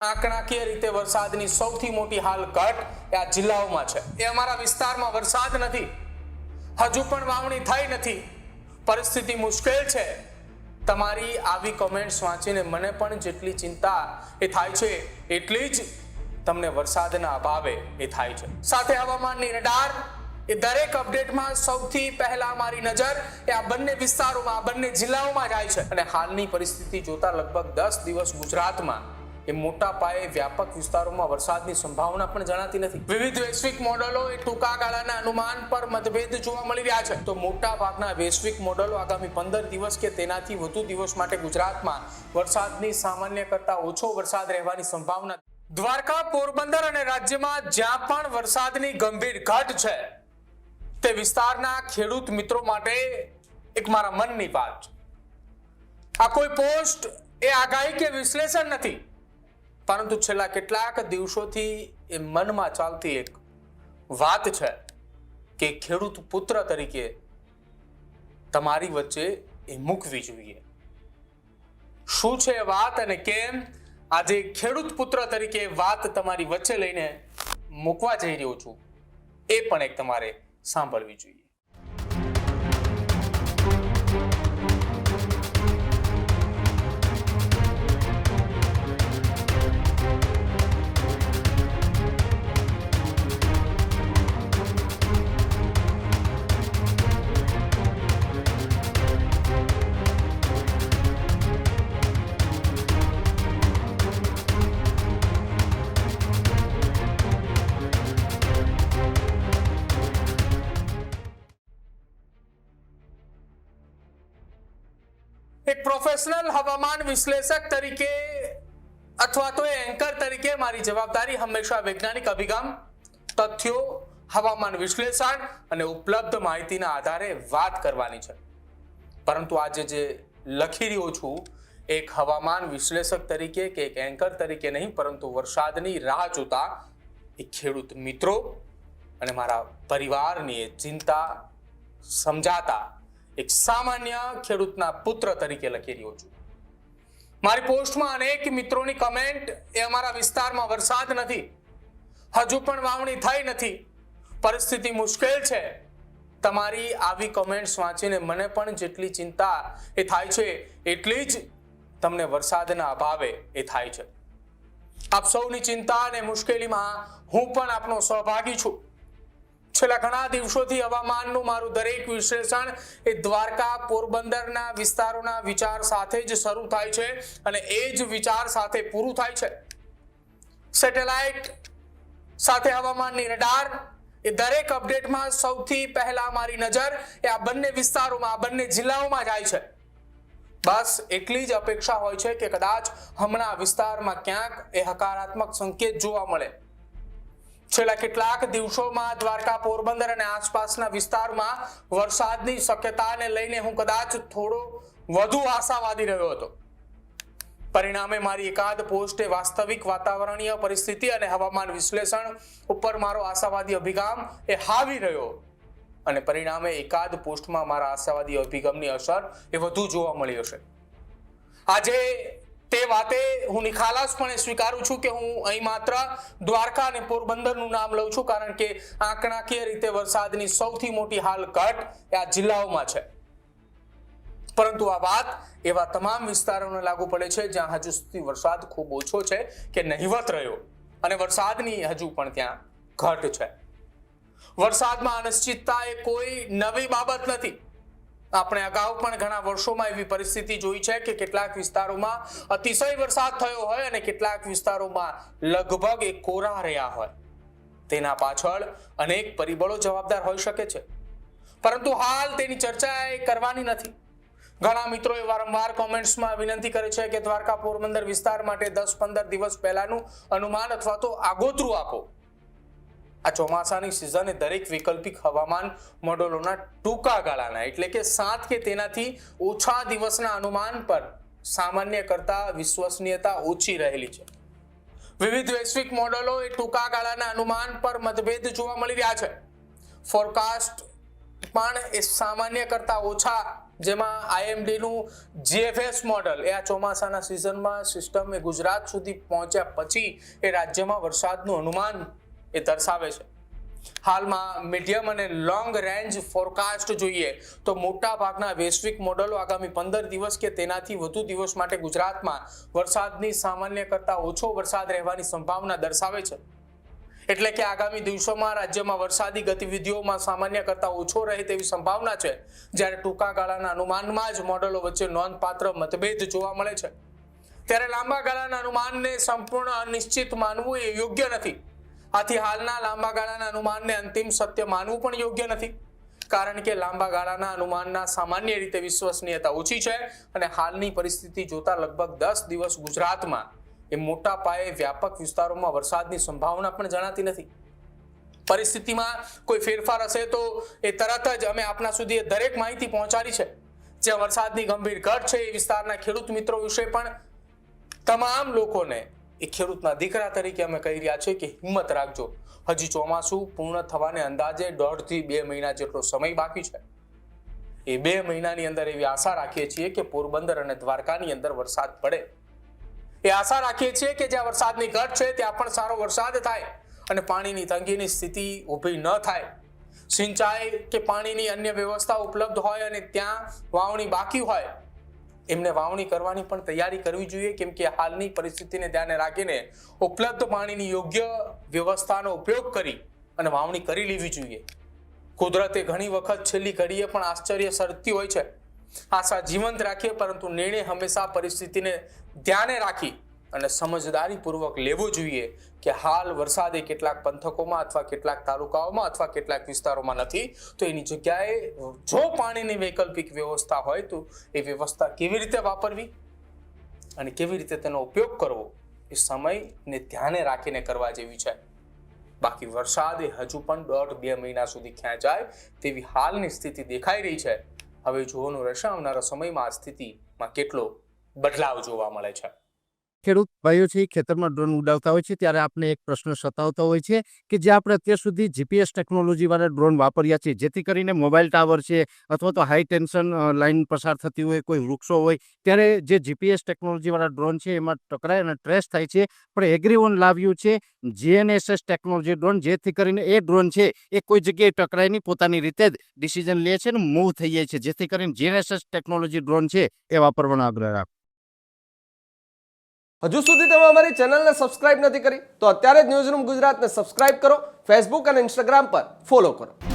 આંકડાકીય રીતે વરસાદની સૌથી મોટી હાલ ઘટ આ જિલ્લાઓમાં છે. એ અમારા વિસ્તારમાં વરસાદ નથી, હજુ પણ વાવણી થઈ નથી, પરિસ્થિતિ મુશ્કેલ છે. તમારી આવી કમેન્ટ્સ વાંચીને મને પણ જેટલી ચિંતા એ થાય છે એટલી જ તમને વરસાદના અભાવે એ થાય છે. સાથે હવામાનની રડાર એ દરેક અપડેટમાં સૌથી પહેલા મારી નજર એ આ બંને વિસ્તારોમાં, આ બંને જિલ્લાઓમાં જાય છે. અને હાલની પરિસ્થિતિ જોતા લગભગ 10 દિવસ ગુજરાતમાં એ મોટા પાયે વ્યાપક વિસ્તારોમાં વરસાદની સંભાવના પણ જણાતી નથી. વિવિધ વૈશ્વિક મોડેલો એ ટૂંકા ગાળાના અનુમાન પર મતભેદ જોવા મળી રહ્યા છે. તો મોટા ભાગના વૈશ્વિક મોડેલો આગામી 15 દિવસ કે તેનાથી વધુ દિવસ માટે ગુજરાતમાં વરસાદની સામાન્ય કરતા ઓછો વરસાદ રહેવાની સંભાવના. દ્વારકા, પોરબંદર અને રાજ્યમાં જ્યાં પણ વરસાદની ગંભીર ઘટ છે તે વિસ્તારના ખેડૂત મિત્રો માટે એક મારા મનની વાત છે. આ કોઈ પોસ્ટ એ આગાહી કે વિશ્લેષણ નથી, પરંતુ છેલ્લા કેટલાક દિવસોથી એ મનમાં ચાલતી એક વાત છે કે ખેડૂત પુત્ર તરીકે તમારી વચ્ચે એ મૂકવી જોઈએ. શું છે એ વાત અને કેમ આજે ખેડૂત પુત્ર તરીકે વાત તમારી વચ્ચે લઈને મૂકવા જઈ રહ્યો છું એ પણ એક તમારે સાંભળવી જોઈએ. એક પ્રોફેશનલ હવામાન વિશ્લેષક તરીકે અથવા તો એન્કર તરીકે મારી જવાબદારી હંમેશા વૈજ્ઞાનિક અભિગમ, તથ્યો, હવામાન વિશ્લેષણ અને ઉપલબ્ધ માહિતીના આધારે વાત કરવાની છે. પરંતુ આજે જે લખી રહ્યો છું એક હવામાન વિશ્લેષક તરીકે કે એક એન્કર તરીકે નહીં, પરંતુ વરસાદની રાહ જોતા એક ખેડૂત મિત્રો અને મારા પરિવારની ચિંતા સમજાતા એક સામાન્ય ખેડૂતના પુત્ર તરીકે લખી રહ્યો છું. મારી પોસ્ટમાં અનેક મિત્રોની કમેન્ટ એ અમારા વિસ્તારમાં વરસાદ નથી, હજુ પણ વાવણી થઈ નથી, પરિસ્થિતિ મુશ્કેલ છે. તમારી આવી કમેન્ટ્સ વાંચીને મને પણ જેટલી ચિંતા એ થાય છે એટલી જ તમને વરસાદના અભાવે એ થાય છે. આપ સૌની ચિંતા અને મુશ્કેલીમાં હું પણ આપનો સહભાગી છું. છેલ્લા ઘણા દિવસોથી હવામાનનું મારું દરેક વિશ્લેષણ એ દ્વારકા, પોરબંદરના વિસ્તારોના વિચાર સાથે જ શરૂ થાય છે અને એ જ વિચાર સાથે પૂરું થાય છે. સેટેલાઇટ સાથે હવામાનની રડાર એ દરેક અપડેટમાં સૌથી પહેલા મારી નજર એ આ બંને વિસ્તારોમાં, આ બંને જિલ્લાઓમાં જાય છે. બસ એટલી જ અપેક્ષા હોય છે કે કદાચ હમણાં વિસ્તારમાં ક્યાંક એ હકારાત્મક સંકેત જોવા મળે. છેલ્લા કેટલાક દિવસોમાં દ્વારકા, પોરબંદર અને આસપાસના વિસ્તારમાં વરસાદની શક્યતાને લઈને હું કદાચ થોડો વધુ આશાવાદી રહ્યો હતો. પરિણામે મારી એકાદ પોસ્ટે વાસ્તવિક વાતાવરણીય પરિસ્થિતિ અને હવામાન વિશ્લેષણ ઉપર મારો આશાવાદી અભિગમ એ હાવી રહ્યો અને પરિણામે એકાદ પોસ્ટમાં મારા આશાવાદી અભિગમની અસર એ વધુ જોવા મળી હશે. આજે તે વાતે હું નિખાલસપણે સ્વીકારું છું કે હું અહીં માત્ર દ્વારકા અને પોરબંદરનું નામ લઉં છું, કારણ કે આંકડાકીય રીતે વરસાદની સૌથી મોટી હાલ ઘટ આ જિલ્લાઓમાં છે. પરંતુ આ વાત એવા તમામ વિસ્તારોને લાગુ પડે છે જ્યાં હજુ સુધી વરસાદ ખૂબ ઓછો છે કે નહિવત રહ્યો અને વરસાદની હજુ પણ ત્યાં ઘટ છે. વરસાદમાં અનિશ્ચિતતા એ કોઈ નવી બાબત નથી. આપણે અગાઉ પણ ઘણા વર્ષોમાં એવી પરિસ્થિતિ જોઈ છે કે કેટલાક વિસ્તારોમાં અતિશય વરસાદ થયો હોય અને કેટલાક વિસ્તારોમાં લગભગ એ કોરા રહ્યા હોય. તેના પાછળ અનેક પરિબળો જવાબદાર હોઈ શકે છે, પરંતુ હાલ તેની ચર્ચા કરવાની નથી. ઘણા મિત્રોએ વારંવાર કોમેન્ટ્સમાં વિનંતી કરે છે કે દ્વારકા, પોરબંદર વિસ્તાર માટે 10-15 દિવસ પહેલાનું અનુમાન અથવા તો આગોતરું આપો. આ ચોમાસાની સિઝને દરેક વૈકલ્પિક હવામાન મોડેલોના ટૂંકા ગાળાના એટલે કે 7 કે તેનાથી ઓછા દિવસના અનુમાન પર સામાન્ય કરતા વિશ્વસનીયતા ઓછી રહેલી છે. વિવિધ વૈશ્વિક મોડેલો એ ટૂંકા ગાળાના અનુમાન પર મતભેદ જોવા મળી રહ્યા છે. ફોરકાસ્ટ પણ એ સામાન્ય કરતા ઓછા જેમાં IMD નું GFS મોડલ એ આ ચોમાસાના સિઝનમાં સિસ્ટમ એ ગુજરાત સુધી પહોંચ્યા પછી એ રાજ્યમાં વરસાદનું અનુમાન એ દર્શાવે છે. હાલમાં મીડિયમ અને લોંગ રેન્જ ફોરકાસ્ટ જોઈએ તો મોટા ભાગના વૈશ્વિક મોડલો આગામી 15 દિવસ કે તેનાથી વધુ દિવસ માટે ગુજરાતમાં વરસાદની સામાન્ય કરતા ઓછો વરસાદ રહેવાની સંભાવના દર્શાવે છે. એટલે કે આગામી દિવસોમાં રાજ્યમાં વરસાદી ગતિવિધિઓમાં સામાન્ય કરતા ઓછો રહે તેવી સંભાવના છે, જ્યારે ટૂંકા ગાળાના અનુમાનમાં જ મોડલો વચ્ચે નોંધપાત્ર મતભેદ જોવા મળે છે. ત્યારે લાંબા ગાળાના અનુમાનને સંપૂર્ણ અનિશ્ચિત માનવું એ યોગ્ય નથી. આથી હાલના લાંબા ગાળાના અનુમાનને અંતિમ સત્ય માનવું પણ યોગ્ય નથી, કારણ કે લાંબા ગાળાના અનુમાનના સામાન્ય રીતે વિશ્વસનીયતા ઓછી છે અને હાલની પરિસ્થિતિ જોતા લગભગ 10 દિવસ ગુજરાતમાં એ મોટા પાયે વ્યાપક વિસ્તારોમાં વરસાદની સંભાવના પણ જણાતી નથી. પરિસ્થિતિમાં કોઈ ફેરફાર હશે તો એ તરત જ અમે આપના સુધી દરેક માહિતી પહોંચાડી છે. જ્યાં વરસાદની ગંભીર ઘટ છે એ વિસ્તારના ખેડૂત મિત્રો વિશે પણ તમામ લોકોને એ ખેડૂતના દીકરા તરીકે અમે કહી રહ્યા છીએ કે હિંમત રાખજો. હજી ચોમાસું પૂર્ણ થવાને અંદાજે 1.5 થી 2 મહિના જેટલો સમય બાકી છે. એ 2 મહિનાની અંદર એવી આશા રાખીએ છીએ કે પોરબંદર અને દ્વારકાની અંદર વરસાદ પડે. એ આશા રાખીએ છીએ કે જ્યાં વરસાદની ઘટ છે ત્યાં પણ સારો વરસાદ થાય અને પાણીની તંગીની સ્થિતિ ઊભી ન થાય. સિંચાઈ કે પાણીની અન્ય વ્યવસ્થા ઉપલબ્ધ હોય અને ત્યાં વાવણી બાકી હોય એમને વાવણી કરવાની પણ તૈયારી કરવી જોઈએ, કેમ કે હાલની પરિસ્થિતિને ધ્યાને રાખીને ઉપલબ્ધ પાણીની યોગ્ય વ્યવસ્થાનો ઉપયોગ કરી અને વાવણી કરી લેવી જોઈએ. કુદરતે ઘણી વખત છેલ્લી ઘડીએ પણ આશ્ચર્ય સર્જતી હોય છે. આશા જીવંત રાખીએ, પરંતુ નિર્ણય હંમેશા પરિસ્થિતિને ધ્યાને રાખી અને સમજદારીપૂર્વક લેવો જોઈએ કે હાલ વરસાદ એ કેટલાક પંથકોમાં અથવા કેટલાક તાલુકાઓમાં અથવા કેટલાક વિસ્તારોમાં નથી, તો એની જગ્યાએ જો પાણીની વૈકલ્પિક વ્યવસ્થા હોય તો એ વ્યવસ્થા કેવી રીતે વાપરવી અને કેવી રીતે તેનો ઉપયોગ કરવો એ સમયને ધ્યાને રાખીને કરવા જેવી છે. બાકી વરસાદ એ હજુ પણ 1.5-2 મહિના સુધી ક્યાં જાય તેવી હાલની સ્થિતિ દેખાઈ રહી છે. હવે જોવાનું રહેશે આવનારા સમયમાં આ સ્થિતિમાં કેટલો બદલાવ જોવા મળે છે. ખેડૂત ભાઈઓ છે ખેતરમાં ડ્રોન ઉડાવતા હોય છે ત્યારે આપણે એક પ્રશ્ન સતાવતો હોય છે કે જે આપણે અત્યાર સુધી GPS ટેકનોલોજીવાળા ડ્રોન વાપર્યા છે, જેથી કરીને મોબાઈલ ટાવર છે અથવા તો હાઈ ટેન્શન લાઇન પસાર થતી હોય, કોઈ વૃક્ષો હોય, ત્યારે જે GPS ટેકનોલોજીવાળા ડ્રોન છે એમાં ટકરાય અને ટ્રેસ થાય છે. પણ એગ્રીઓન લાવ્યું છે GNSS ટેકનોલોજી ડ્રોન, જેથી કરીને એ ડ્રોન છે એ કોઈ જગ્યાએ ટકરાય નહીં, પોતાની રીતે જ ડિસિઝન લે છે અને મૂવ થઈ જાય છે. જેથી કરીને GNSS ટેકનોલોજી ડ્રોન છે એ વાપરવાનો આગ્રહ રાખો. હજુ સુધી તમે અમારી ચેનલને સબસ્ક્રાઇબ નથી કરી તો અત્યારે જ ન્યૂઝરૂમ ગુજરાતને સબસ્ક્રાઇબ કરો, ફેસબુક અને ઇન્સ્ટાગ્રામ પર ફોલો કરો.